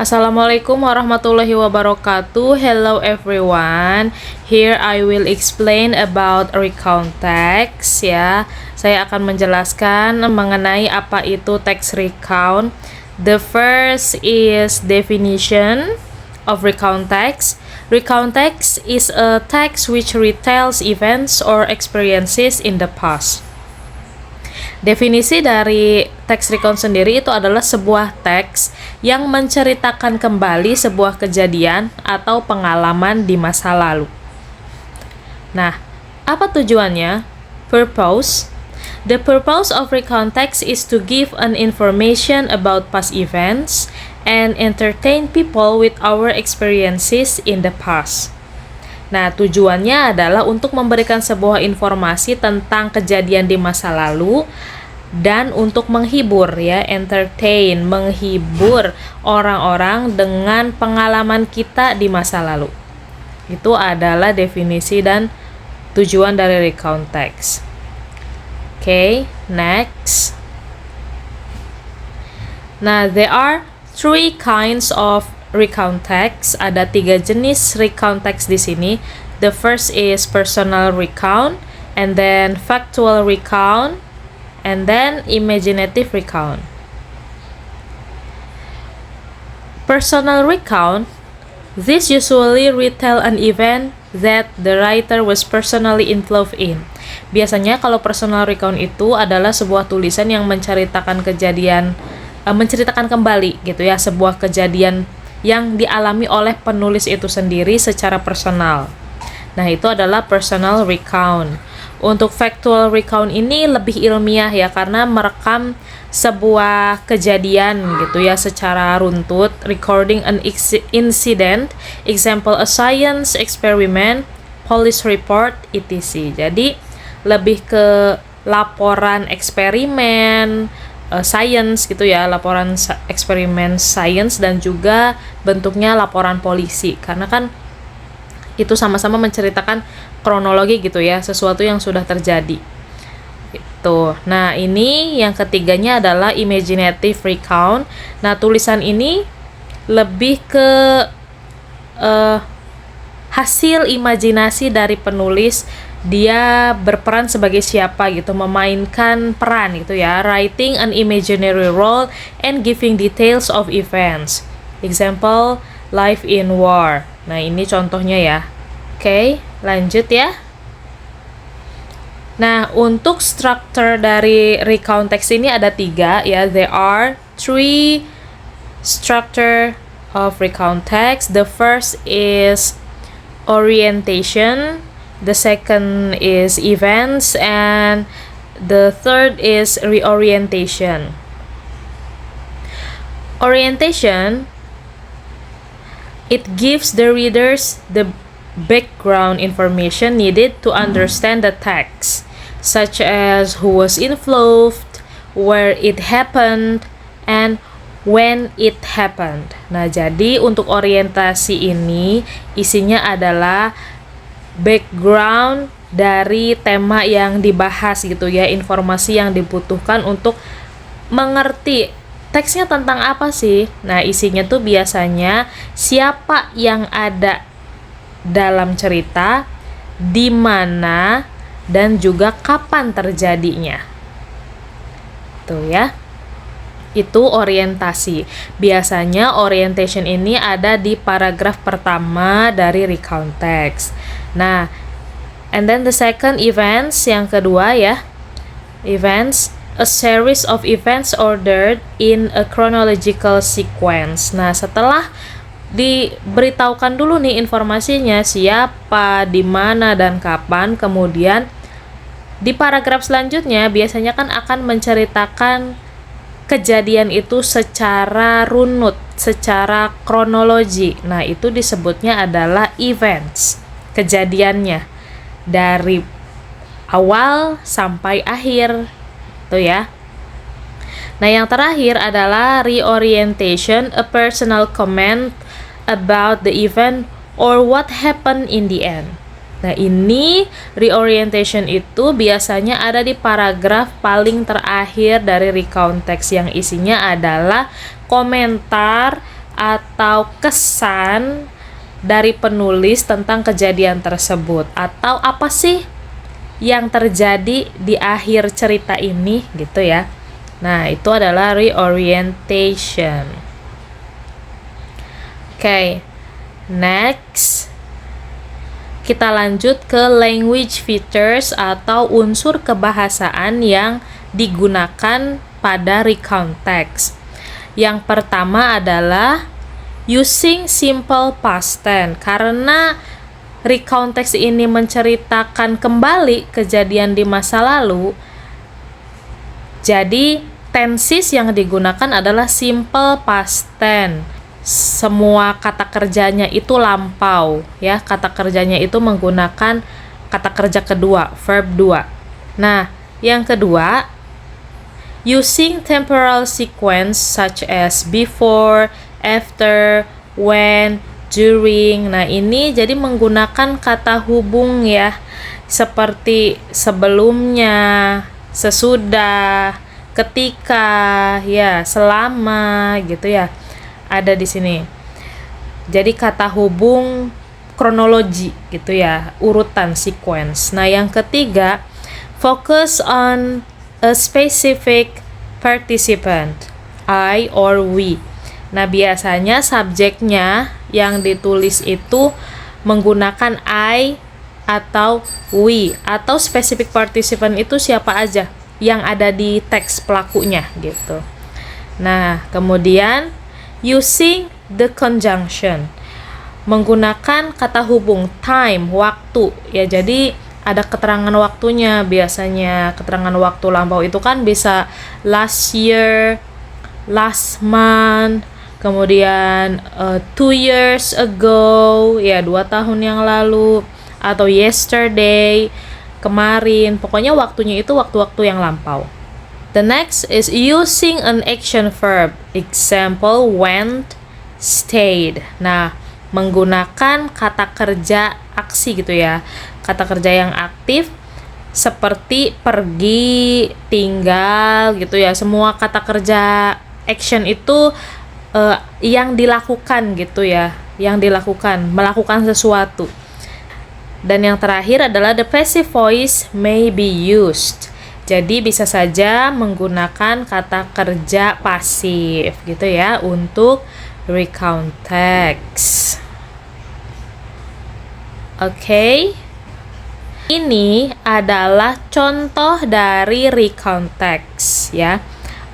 Assalamualaikum warahmatullahi wabarakatuh. Hello everyone. Here I will explain about recount text ya. Saya akan menjelaskan mengenai apa itu text recount. The first is definition of recount text. Recount text is a text which retells events or experiences in the past. Definisi dari teks recount sendiri itu adalah sebuah teks yang menceritakan kembali sebuah kejadian atau pengalaman di masa lalu. Nah, apa tujuannya? Purpose. The purpose of recount text is to give an information about past events and entertain people with our experiences in the past. Nah, tujuannya adalah untuk memberikan sebuah informasi tentang kejadian di masa lalu dan untuk menghibur ya, entertain, menghibur orang-orang dengan pengalaman kita di masa lalu. Itu adalah definisi dan tujuan dari recount text. Okay, next. Nah, there are three kinds of recount text. Ada 3 jenis recount text di sini. The first is personal recount, and then factual recount, and then imaginative recount. Personal recount, this usually retell an event that the writer was personally involved in. Biasanya kalau personal recount itu adalah sebuah tulisan yang menceritakan kejadian, menceritakan kembali gitu ya, sebuah kejadian yang dialami oleh penulis itu sendiri secara personal. Nah, itu adalah personal recount. Untuk factual recount ini lebih ilmiah ya, karena merekam sebuah kejadian gitu ya secara runtut, recording an incident, example a science experiment, police report, etc. Jadi lebih ke laporan eksperimen, science gitu ya, laporan eksperimen science, dan juga bentuknya laporan polisi, karena kan itu sama-sama menceritakan kronologi gitu ya, sesuatu yang sudah terjadi itu. Nah, ini yang ketiganya adalah imaginative recount. Nah, tulisan ini lebih ke hasil imajinasi dari penulis. Dia berperan sebagai siapa gitu, memainkan peran gitu ya, writing an imaginary role and giving details of events. Example, life in war. Nah, ini contohnya ya. Oke, lanjut ya. Nah, untuk struktur dari recount text ini ada 3 ya. There are 3 structure of recount text. The first is orientation, the second is events, and the third is reorientation. Orientation, it gives the readers the background information needed to understand the text, such as who was involved, where it happened, and when it happened. Nah, jadi untuk orientasi ini isinya adalah background dari tema yang dibahas gitu ya, informasi yang dibutuhkan untuk mengerti teksnya tentang apa sih. Nah, isinya tuh biasanya siapa yang ada dalam cerita, di mana, dan juga kapan terjadinya. Tuh ya. Itu orientasi. Biasanya orientation ini ada di paragraf pertama dari recount text. Nah, and then the second, events, yang kedua ya. Events, a series of events ordered in a chronological sequence. Nah, setelah diberitahukan dulu nih informasinya, siapa, di mana, dan kapan, kemudian di paragraf selanjutnya biasanya kan akan menceritakan kejadian itu secara runut, secara kronologi. Nah, itu disebutnya adalah events, kejadiannya dari awal sampai akhir tuh ya. Nah, yang terakhir adalah reorientation, a personal comment about the event or what happened in the end. Nah, ini reorientation itu biasanya ada di paragraf paling terakhir dari recount text, yang isinya adalah komentar atau kesan dari penulis tentang kejadian tersebut, atau apa sih yang terjadi di akhir cerita ini gitu ya. Nah, itu adalah reorientation. Oke, next kita lanjut ke language features atau unsur kebahasaan yang digunakan pada recount text. Yang pertama adalah using simple past tense, karena recount text ini menceritakan kembali kejadian di masa lalu. Jadi tenses yang digunakan adalah simple past tense. Semua kata kerjanya itu lampau ya. Kata kerjanya itu menggunakan kata kerja kedua, verb 2. Nah, yang kedua, using temporal sequence such as before, after, when, during. Nah, ini jadi menggunakan kata hubung ya, seperti sebelumnya, sesudah, ketika, ya, selama gitu ya. Ada di sini. Jadi kata hubung kronologi gitu ya, urutan sequence. Nah, yang ketiga, focus on a specific participant, I or we. Nah, biasanya subjeknya yang ditulis itu menggunakan I atau we, atau specific participant itu siapa aja yang ada di teks pelakunya gitu. Nah, kemudian using the conjunction, menggunakan kata hubung time, waktu ya. Jadi ada keterangan waktunya, biasanya keterangan waktu lampau itu kan bisa last year, last month, kemudian 2 years ago, ya 2 tahun yang lalu, atau yesterday, kemarin. Pokoknya waktunya itu waktu-waktu yang lampau. The next is using an action verb, example went, stayed. Nah, menggunakan kata kerja aksi gitu ya, kata kerja yang aktif seperti pergi, tinggal gitu ya. Semua kata kerja action itu yang dilakukan gitu ya, yang dilakukan, melakukan sesuatu. Dan yang terakhir adalah the passive voice may be used. Jadi bisa saja menggunakan kata kerja pasif gitu ya untuk recount text. Oke. Ini adalah contoh dari recount text ya.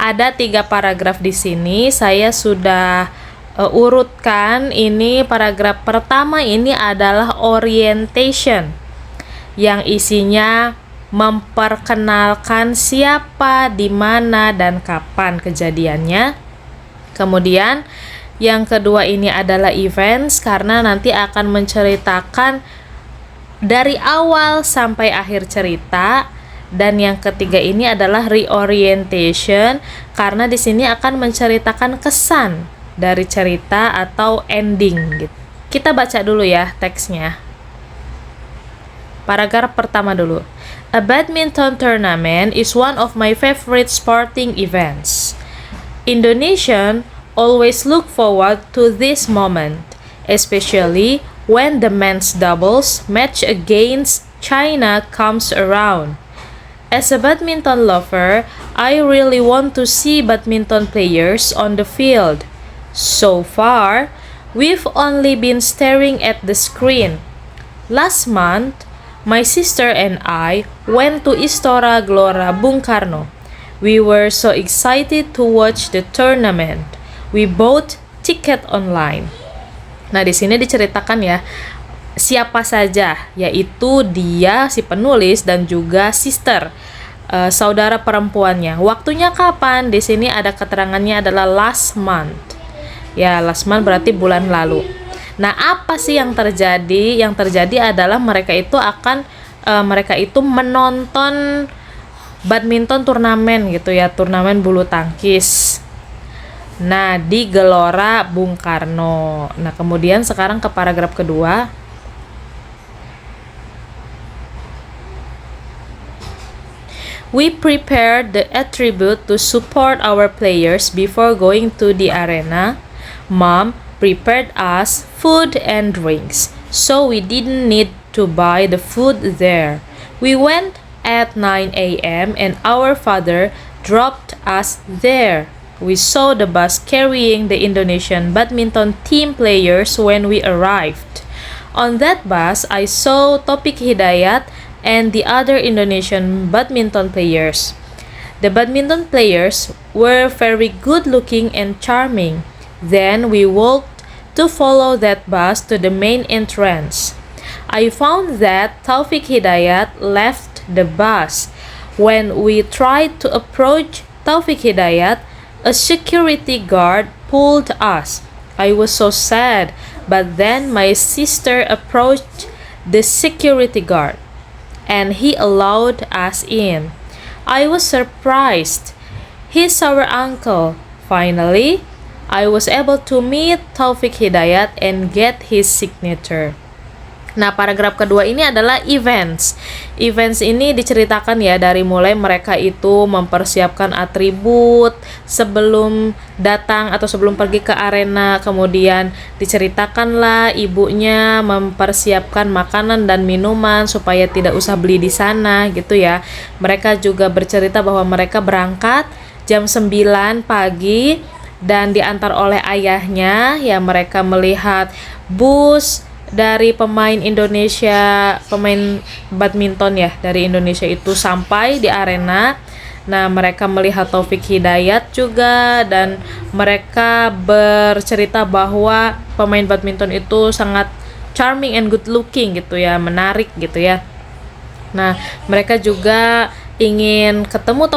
Ada 3 paragraf di sini. Saya sudah urutkan. Ini paragraf pertama ini adalah orientation, yang isinya memperkenalkan siapa, di mana, dan kapan kejadiannya. Kemudian yang kedua ini adalah events, karena nanti akan menceritakan dari awal sampai akhir cerita. Dan yang ketiga ini adalah reorientation, karena di sini akan menceritakan kesan dari cerita atau ending gitu. Kita baca dulu ya teksnya. Paragraf pertama dulu. A badminton tournament is one of my favorite sporting events. Indonesians always look forward to this moment, especially when the men's doubles match against China comes around. As a badminton lover, I really want to see badminton players on the field. So far, we've only been staring at the screen. Last month, my sister and I went to Istora Gelora Bung Karno. We were so excited to watch the tournament. We bought ticket online. Nah, di sini diceritakan ya siapa saja, yaitu dia si penulis dan juga sister, saudara perempuannya. Waktunya kapan? Di sini ada keterangannya adalah last month. Ya, last month berarti bulan lalu. Nah, apa sih yang terjadi? Yang terjadi adalah mereka itu menonton badminton turnamen gitu ya, turnamen bulu tangkis. Nah, di Gelora Bung Karno. Nah, kemudian sekarang ke paragraf kedua. We prepared the attribute to support our players before going to the arena. Mom prepared us food and drinks, so we didn't need to buy the food there. We went at 9 a.m. and our father dropped us there. We saw the bus carrying the Indonesian badminton team players when we arrived. On that bus, I saw Topik Hidayat and the other Indonesian badminton players. The badminton players were very good looking and charming. Then we walked to follow that bus to the main entrance. I found that Taufik Hidayat left the bus. When we tried to approach Taufik Hidayat, a security guard pulled us. I was so sad, but then my sister approached the security guard and he allowed us in. I was surprised. He's our uncle. Finally, I was able to meet Taufik Hidayat and get his signature. Nah, paragraf kedua ini adalah events. Events ini diceritakan ya dari mulai mereka itu mempersiapkan atribut sebelum datang atau sebelum pergi ke arena. Kemudian diceritakanlah ibunya mempersiapkan makanan dan minuman supaya tidak usah beli di sana gitu ya. Mereka juga bercerita bahwa mereka berangkat jam 9 pagi dan diantar oleh ayahnya. Ya, mereka melihat bus dari pemain Indonesia, pemain badminton ya dari Indonesia itu sampai di arena. Nah, mereka melihat Taufik Hidayat juga dan mereka bercerita bahwa pemain badminton itu sangat charming and good looking gitu ya, menarik gitu ya. Nah, mereka juga ingin ketemu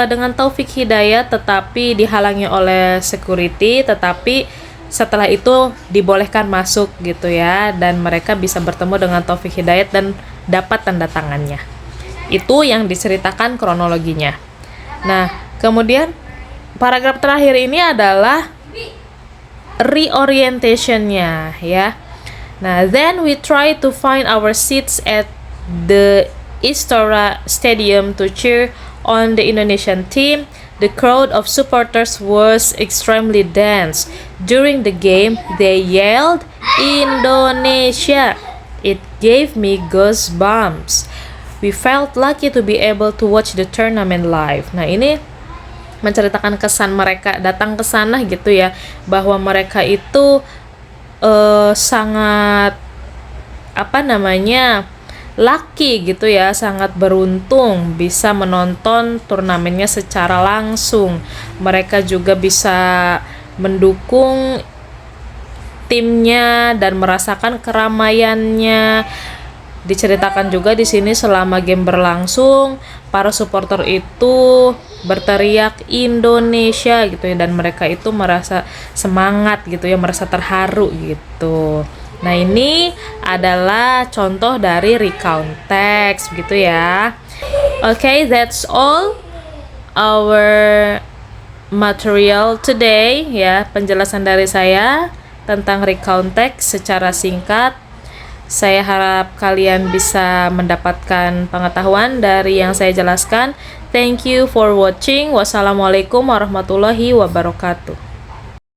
dengan Taufik Hidayat tetapi dihalangi oleh security, tetapi setelah itu dibolehkan masuk gitu ya, dan mereka bisa bertemu dengan Taufik Hidayat dan dapat tanda tangannya. Itu yang diceritakan kronologinya. Nah, kemudian paragraf terakhir ini adalah reorientation-nya ya. Nah, then we try to find our seats at the Istora Stadium to cheer on the Indonesian team. The crowd of supporters was extremely dense. During the game, they yelled, "Indonesia!" It gave me goosebumps. We felt lucky to be able to watch the tournament live. Nah, ini menceritakan kesan mereka datang ke sana gitu ya, bahwa mereka itu sangat lucky gitu ya, sangat beruntung bisa menonton turnamennya secara langsung. Mereka juga bisa mendukung timnya dan merasakan keramaiannya. Diceritakan juga di sini selama game berlangsung, para supporter itu berteriak Indonesia gitu ya, dan mereka itu merasa semangat gitu ya, merasa terharu gitu. Nah, ini adalah contoh dari recount text gitu ya. Okay, that's all our material today ya, penjelasan dari saya tentang recount text secara singkat. Saya harap kalian bisa mendapatkan pengetahuan dari yang saya jelaskan. Thank you for watching. Wassalamualaikum warahmatullahi wabarakatuh.